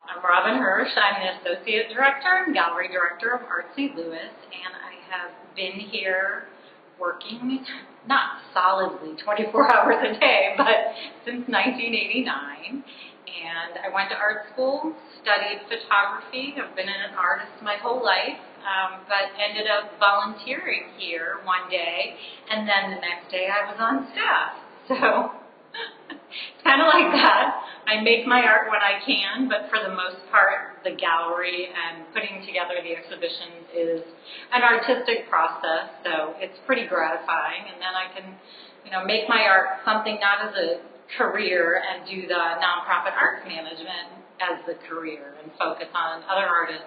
I'm Robin Hirsch. I'm the Associate Director and Gallery Director of Art St. Louis, and I have been here working, not solidly 24 hours a day, but since 1989. And I went to art school, studied photography. I've been an artist my whole life, but ended up volunteering here one day, and then the next day I was on staff. So it's kind of like that. I make my art when I can, but for the most part, the gallery and putting together the exhibitions is an artistic process, so it's pretty gratifying. And then I can, make my art something not as a career and do the nonprofit arts management as the career and focus on other artists'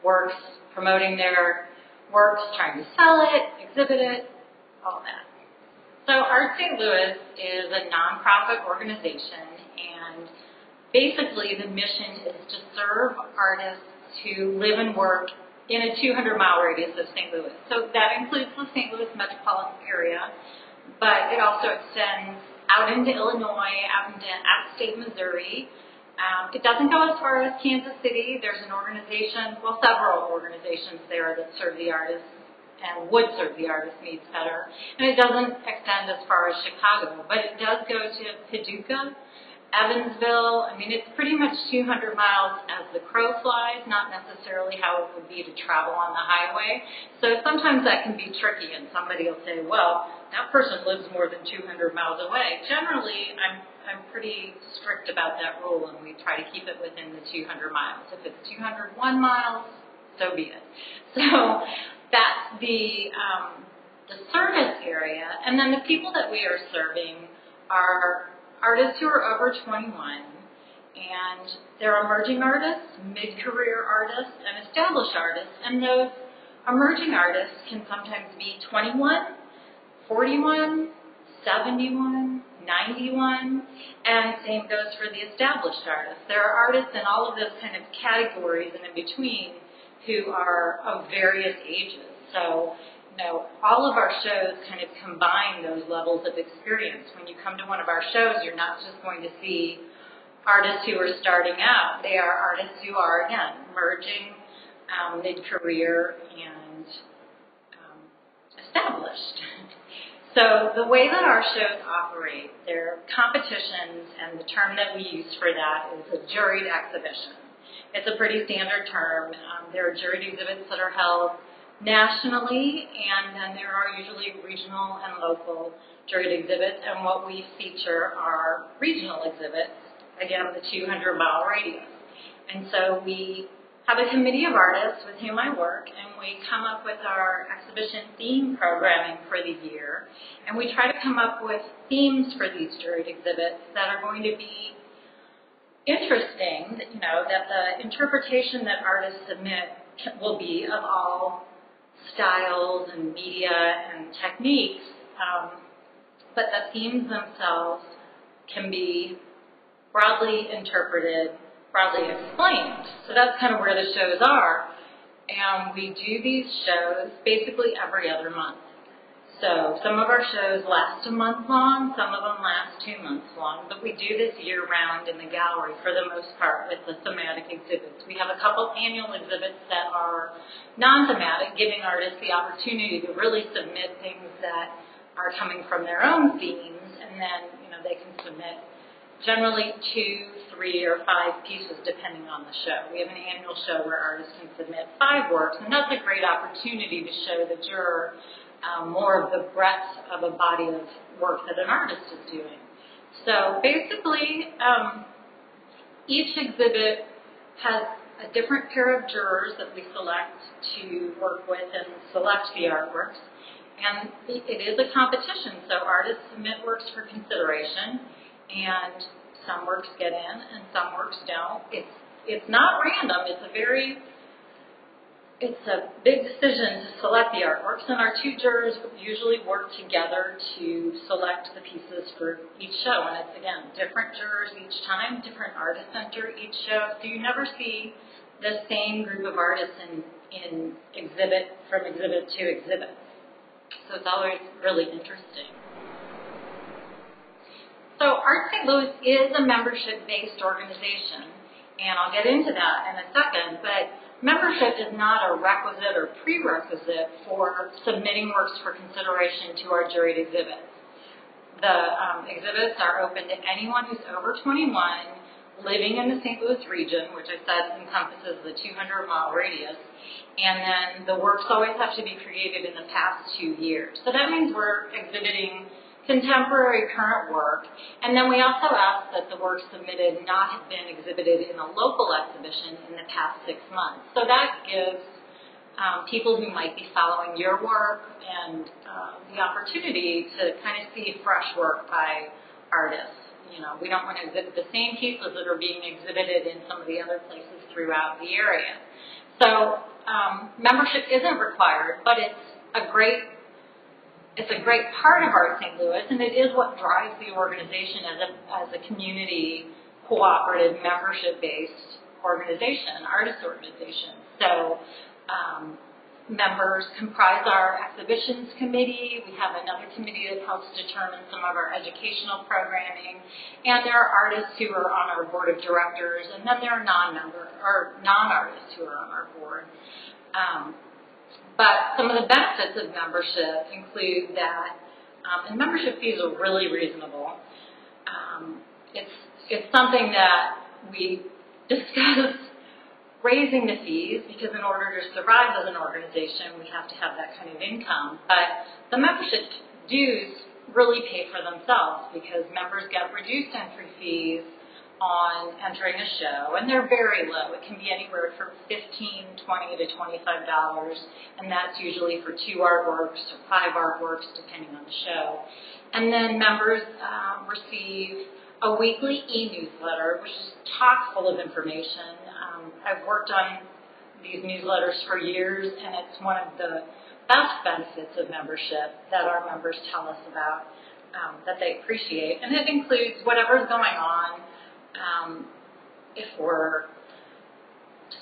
works, promoting their works, trying to sell it, exhibit it, all that. So Art St. Louis is a nonprofit organization, and basically the mission is to serve artists who live and work in a 200-mile radius of St. Louis. So that includes the St. Louis metropolitan area, but it also extends out into Illinois, out into out-of-state Missouri. It doesn't go as far as Kansas City. There's an organization, well, several organizations there that serve the artists and would serve the artist needs better. And it doesn't extend as far as Chicago, but it does go to Paducah, Evansville. I mean, it's pretty much 200 miles as the crow flies, not necessarily how it would be to travel on the highway. So sometimes that can be tricky, and somebody will say, well, that person lives more than 200 miles away. Generally, I'm pretty strict about that rule, and we try to keep it within the 200 miles. If it's 201 miles, so be it. So that's the service area. And then the people that we are serving are artists who are over 21, and they're emerging artists, mid-career artists, and established artists. And those emerging artists can sometimes be 21, 41, 71, 91, and same goes for the established artists. There are artists in all of those kind of categories and in between who are of various ages. So, all of our shows kind of combine those levels of experience. When you come to one of our shows, you're not just going to see artists who are starting out. They are artists who are, again, emerging, mid-career, and established. So the way that our shows operate, they're competitions, and the term that we use for that is a juried exhibition. It's a pretty standard term. There are juried exhibits that are held nationally, and then there are usually regional and local juried exhibits, and what we feature are regional exhibits, again, the 200-mile radius. And so we have a committee of artists with whom I work, and we come up with our exhibition theme programming for the year, and we try to come up with themes for these juried exhibits that are going to be interesting, that the interpretation that artists submit will be of all styles and media and techniques, but the themes themselves can be broadly interpreted, broadly explained. So that's kind of where the shows are. And we do these shows basically every other month. So some of our shows last a month long, some of them last 2 months long, but we do this year-round in the gallery for the most part with the thematic exhibits. We have a couple annual exhibits that are non-thematic, giving artists the opportunity to really submit things that are coming from their own themes, and then they can submit generally 2, 3, or 5 pieces depending on the show. We have an annual show where artists can submit 5 works, and that's a great opportunity to show the juror more of the breadth of a body of work that an artist is doing. So basically, each exhibit has a different pair of jurors that we select to work with and select the artworks. And it is a competition, so artists submit works for consideration, and some works get in and some works don't. It's not random. It's a big decision to select the artworks, and our 2 jurors usually work together to select the pieces for each show. And it's, again, different jurors each time, different artists enter each show, so you never see the same group of artists in exhibit from exhibit to exhibit. So it's always really interesting. So Art St. Louis is a membership-based organization, And I'll get into that in a second, but membership is not a requisite or prerequisite for submitting works for consideration to our juried exhibits. The exhibits are open to anyone who's over 21, living in the St. Louis region, which I said encompasses the 200-mile radius, and then the works always have to be created in the past 2 years. So that means we're exhibiting contemporary current work, and then we also ask that the work submitted not have been exhibited in a local exhibition in the past 6 months. So that gives people who might be following your work and the opportunity to kind of see fresh work by artists. You know, we don't want to exhibit the same pieces that are being exhibited in some of the other places throughout the area. So membership isn't required, but it's a great part of Art St. Louis, and it is what drives the organization as a community, cooperative, membership-based organization, artist organization. So members comprise our exhibitions committee. We have another committee that helps determine some of our educational programming, and there are artists who are on our board of directors, and then there are non-artists who are on our board. But some of the benefits of membership include that, and membership fees are really reasonable. It's something that we discuss raising the fees because in order to survive as an organization, we have to have that kind of income. But the membership dues really pay for themselves because members get reduced entry fees on entering a show, and they're very low. It can be anywhere from $15, $20 to $25, and that's usually for 2 artworks or 5 artworks, depending on the show. And then members receive a weekly e-newsletter, which is chock full of information. I've worked on these newsletters for years, and it's one of the best benefits of membership that our members tell us about that they appreciate. And it includes whatever's going on. If we're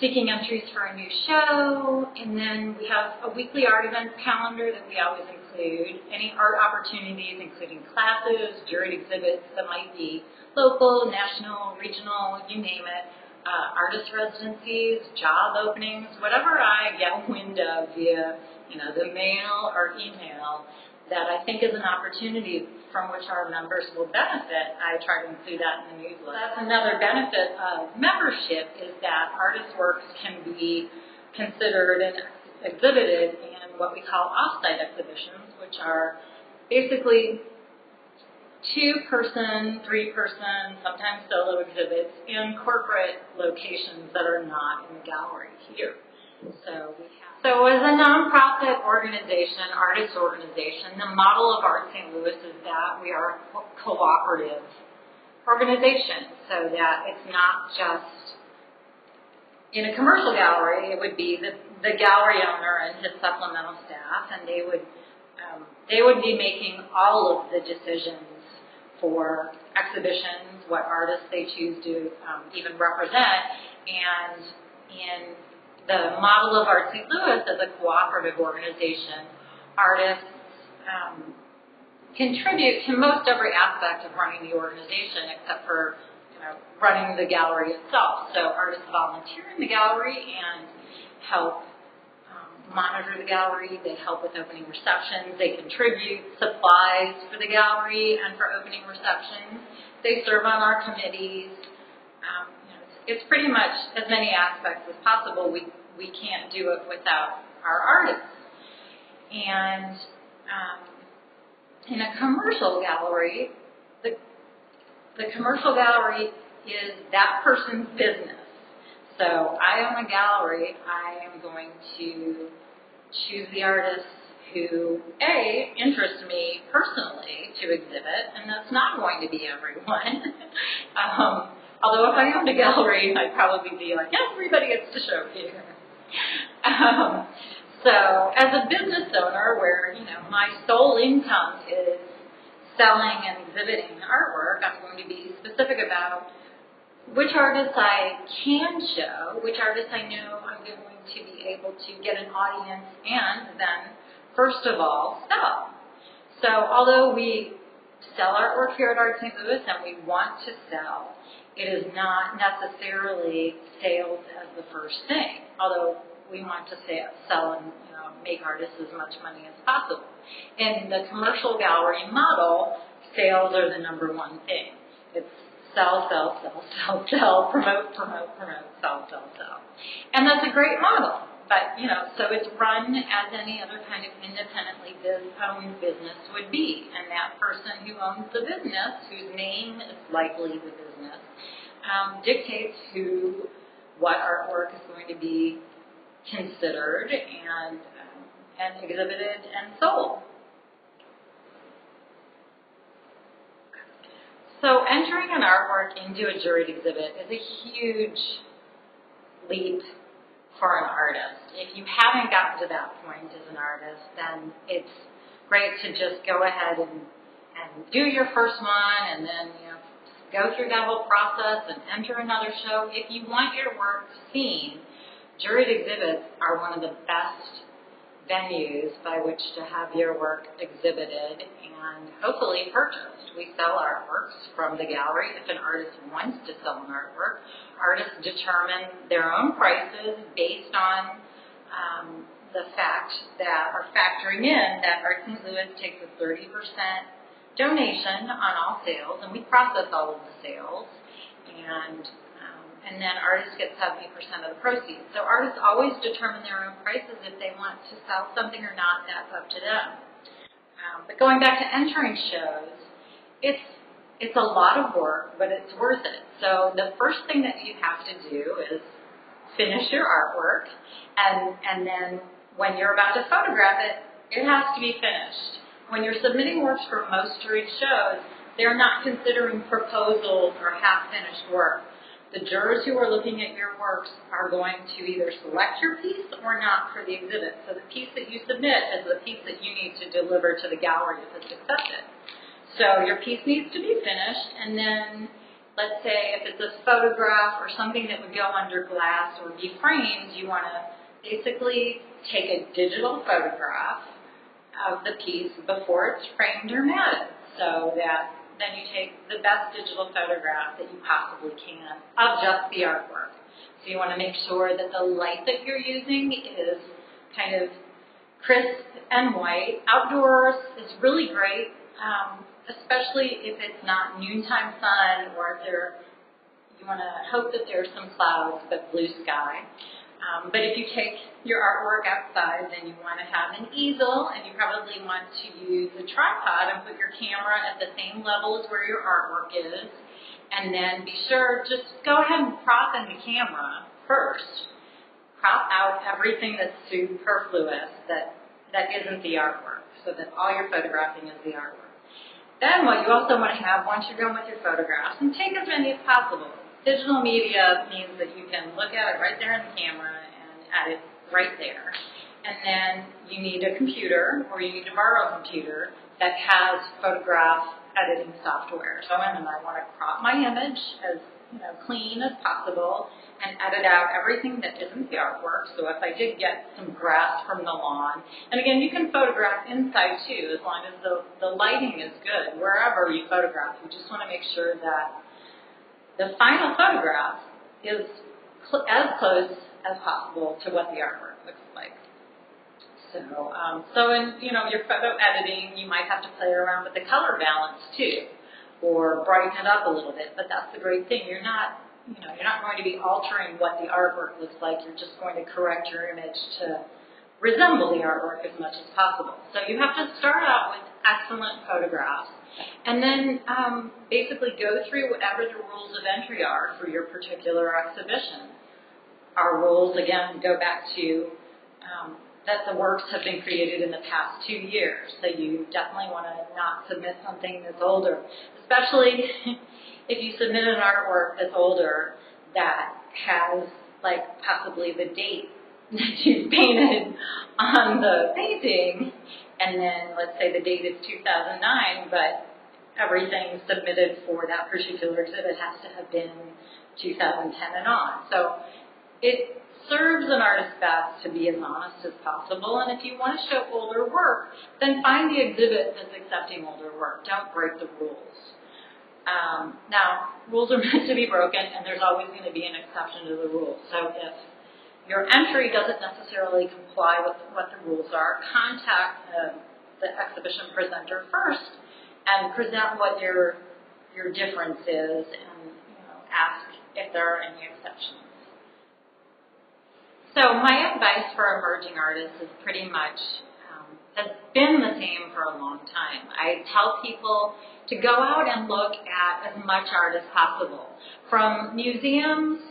seeking entries for a new show, and then we have a weekly art event calendar that we always include, any art opportunities, including classes, juried exhibits that might be local, national, regional, you name it, artist residencies, job openings, whatever I get wind of via, the mail or email that I think is an opportunity from which our members will benefit, I try to include that in the newsletter. That's another benefit of membership is that artist works can be considered and exhibited in what we call off-site exhibitions, which are basically 2-person, 3-person, sometimes solo exhibits in corporate locations that are not in the gallery here. So as a nonprofit organization, artist organization, the model of Art St. Louis is that we are a cooperative organization, so that it's not just in a commercial gallery. It would be the gallery owner and his supplemental staff, and they would be making all of the decisions for exhibitions, what artists they choose to even represent, and in the model of Art St. Louis as a cooperative organization, artists contribute to most every aspect of running the organization except for running the gallery itself. So artists volunteer in the gallery and help monitor the gallery. They help with opening receptions. They contribute supplies for the gallery and for opening receptions. They serve on our committees. It's pretty much as many aspects as possible. We can't do it without our artists. And in a commercial gallery, the commercial gallery is that person's business. So I own a gallery. I am going to choose the artists who, A, interest me personally to exhibit, and that's not going to be everyone. Although if I owned a gallery, I'd probably be like, everybody gets to show here. So as a business owner where, my sole income is selling and exhibiting artwork, I'm going to be specific about which artists I can show, which artists I know I'm going to be able to get an audience and then, first of all, sell. So although we sell artwork here at Art St. Louis and we want to sell, it is not necessarily sales as the first thing, although we want to sell and make artists as much money as possible. In the commercial gallery model, sales are the number one thing. It's sell, sell, sell, sell, sell, promote, promote, promote, sell, sell, sell. And that's a great model. But, so it's run as any other kind of independently owned business would be. And that person who owns the business, whose name is likely the business, dictates what artwork is going to be considered and exhibited and sold. So entering an artwork into a juried exhibit is a huge leap for an artist. If you haven't gotten to that point as an artist, then it's great to just go ahead and do your first one and then go through that whole process and enter another show. If you want your work seen, juried exhibits are one of the best venues by which to have your work exhibited and hopefully purchased. We sell artworks from the gallery. If an artist wants to sell an artwork, artists determine their own prices based on the fact that, or factoring in that Arts & Lewis takes a 30% donation on all sales, and we process all of the sales, and then artists get 70% of the proceeds. So artists always determine their own prices if they want to sell something or not. That's up to them. But going back to entering shows, it's a lot of work, but it's worth it. So the first thing that you have to do is finish your artwork, and then when you're about to photograph it, it has to be finished. When you're submitting works for most juried shows, they're not considering proposals or half-finished work. The jurors who are looking at your works are going to either select your piece or not for the exhibit. So the piece that you submit is the piece that you need to deliver to the gallery if it's accepted. So your piece needs to be finished, and then let's say if it's a photograph or something that would go under glass or be framed, you want to basically take a digital photograph of the piece before it's framed or matted, so that then you take the best digital photograph that you possibly can of just the artwork. So you want to make sure that the light that you're using is kind of crisp and white. Outdoors is really great, especially if it's not noontime sun or if you want to hope that there's some clouds but blue sky. But if you take your artwork outside, then you want to have an easel, and you probably want to use a tripod and put your camera at the same level as where your artwork is. And then be sure, just go ahead and prop in the camera first. Crop out everything that's superfluous that isn't the artwork, so that all you're photographing is the artwork. Then what you also want to have, once you're done with your photographs, and take as many as possible. Digital media means that you can look at it right there in the camera and edit right there. And then you need a computer, or you need to borrow a computer that has photograph editing software. So I want to crop my image as clean as possible and edit out everything that isn't the artwork. So if I did get some grass from the lawn, and again, you can photograph inside too, as long as the lighting is good. Wherever you photograph, you just want to make sure that the final photograph is as close as possible to what the artwork looks like. So in your photo editing, you might have to play around with the color balance too, or brighten it up a little bit. But that's the great thing. You're not going to be altering what the artwork looks like. You're just going to correct your image to resemble the artwork as much as possible. So you have to start out with excellent photographs, and then basically go through whatever the rules of entry are for your particular exhibition. Our rules, again, go back to that the works have been created in the past 2 years. So you definitely want to not submit something that's older, especially if you submit an artwork that's older that has possibly the date that you painted on the painting, and then let's say the date is 2009, but everything submitted for that particular exhibit has to have been 2010 and on. So it serves an artist best to be as honest as possible, and if you want to show older work, then find the exhibit that's accepting older work. Don't break the rules. Now, rules are meant to be broken, and there's always going to be an exception to the rule. So if your entry doesn't necessarily comply with what the rules are, contact the exhibition presenter first and present what your difference is, and ask if there are any exceptions. So my advice for emerging artists is pretty much has been the same for a long time. I tell people to go out and look at as much art as possible, from museums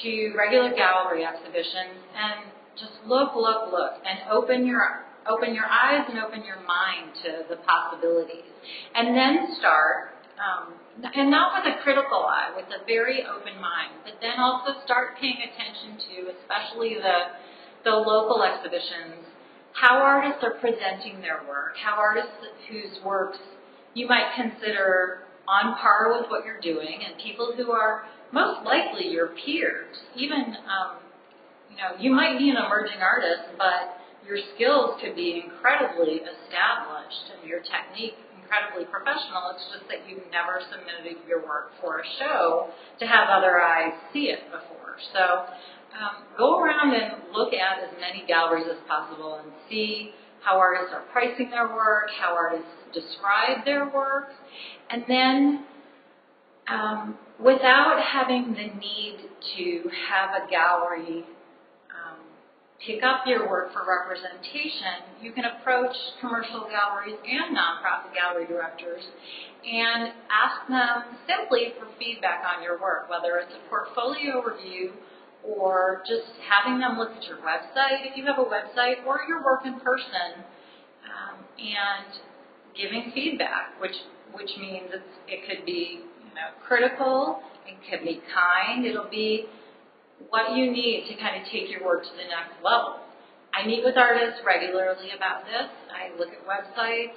to regular gallery exhibitions, and just look, and open your eyes and open your mind to the possibilities. And then start, and not with a critical eye, with a very open mind, but then also start paying attention to, especially the local exhibitions, how artists are presenting their work, how artists whose works you might consider on par with what you're doing, and people who are most likely your peers. Even, you might be an emerging artist, but your skills could be incredibly established and your technique incredibly professional. It's just that you've never submitted your work for a show to have other eyes see it before. So go around and look at as many galleries as possible and see how artists are pricing their work, how artists describe their work, and then without having the need to have a gallery pick up your work for representation, you can approach commercial galleries and nonprofit gallery directors and ask them simply for feedback on your work, whether it's a portfolio review or just having them look at your website, if you have a website, or your work in person, and giving feedback, which means it could be critical, it could be kind, it'll be what you need to kind of take your work to the next level. I meet with artists regularly about this. I look at websites,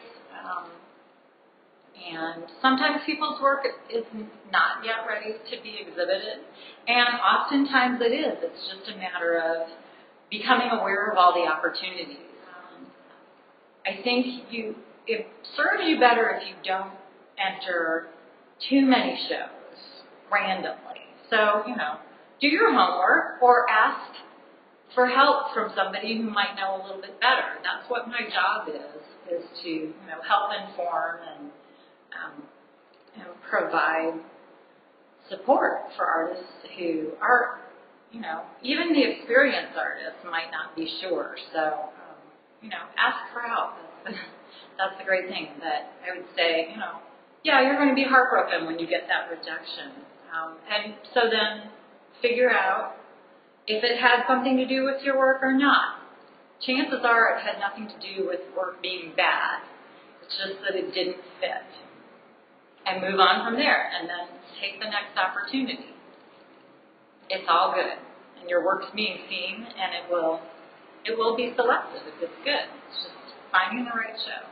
and sometimes people's work is not yet ready to be exhibited, and oftentimes it is. It's just a matter of becoming aware of all the opportunities. I think it serves you better if you don't enter too many shows randomly. So, do your homework or ask for help from somebody who might know a little bit better. That's what my job is to help inform and provide support for artists who are, even the experienced artists might not be sure. So, ask for help. That's the great thing that I would say, yeah, you're going to be heartbroken when you get that rejection. And so then figure out if it had something to do with your work or not. Chances are it had nothing to do with work being bad. It's just that it didn't fit. And move on from there, and then take the next opportunity. It's all good, and your work's being seen, and it will be selected if it's good. It's just finding the right show.